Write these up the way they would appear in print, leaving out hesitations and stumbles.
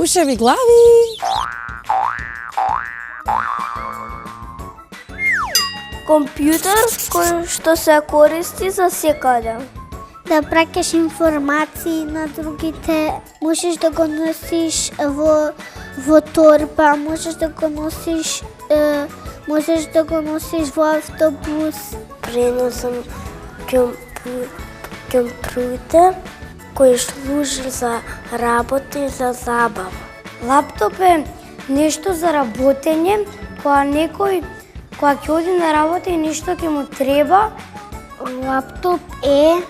Бушави глави! Компјутер кој што се користи за секаде. Да праќаш информации на другите, можеш да го носиш во торба, можеш да го носиш во автобус. Преносам компјутер кој служи за работа и за забава. Лаптоп е нешто за работење, кога ќе оди на работа и нешто ќе му треба. Лаптоп е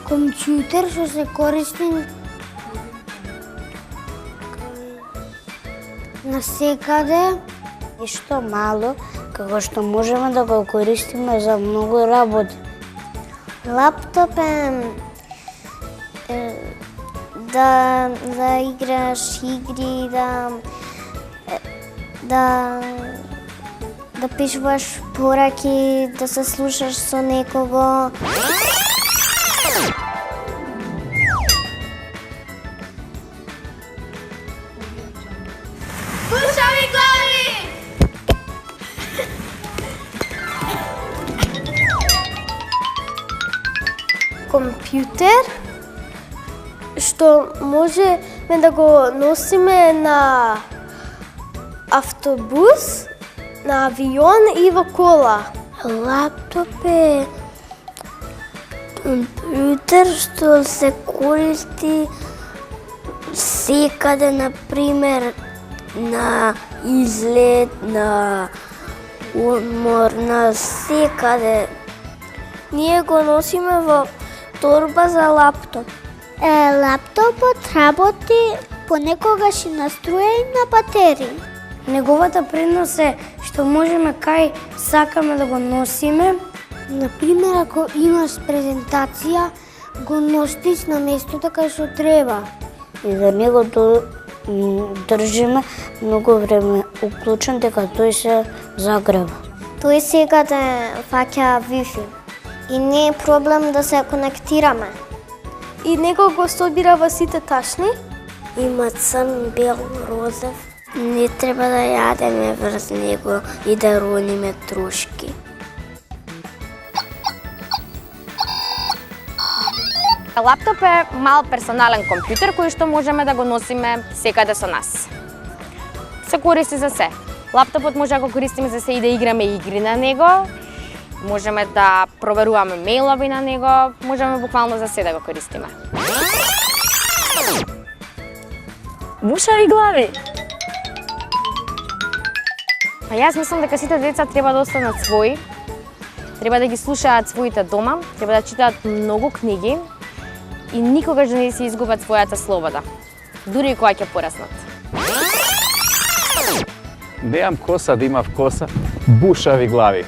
компјутер што се користи на секаде. Нешто мало, како што можеме да го користиме за многу работи. Лаптоп е да играш игри, да пишуваш пораки, да се слушаш со некого. Бушави глави! Компјутер што можеме да го носиме на автобус, на авион и во кола. Лаптоп е компјутер што се користи секаде, например, на излет, на одмор, на секаде. Ние го носиме во торба за лаптоп. Лаптопот работи понекогаш и на струја и на батерии. Неговата предност е што можеме кај сакаме да го носиме. Например, ако имаш презентација, го носиш на местото кај што треба. И за него држиме многу време уклучен дека тој се загрева. Тој секаде фаќа Wi-Fi и не е проблем да се конектираме. И него го собира во сите ташни. Има црн, бел, розов. Не треба да јадеме врз него и да рониме трошки. Лаптоп е мал персонален компјутер кој што можеме да го носиме секаде со нас. Се користи за се. Лаптопот може да го користиме за се и да играме игри на него, можеме да проверуваме мејлови на него, можеме буквално за се да го користиме. Бушави глави! А јас мислам дека сите деца треба да останат своји, треба да ги слушаат своите дома, треба да читаат многу книги и никогаш да не си изгубат својата слобода, дури и кога ќе пораснат. Немам коса да имав коса, бушави глави.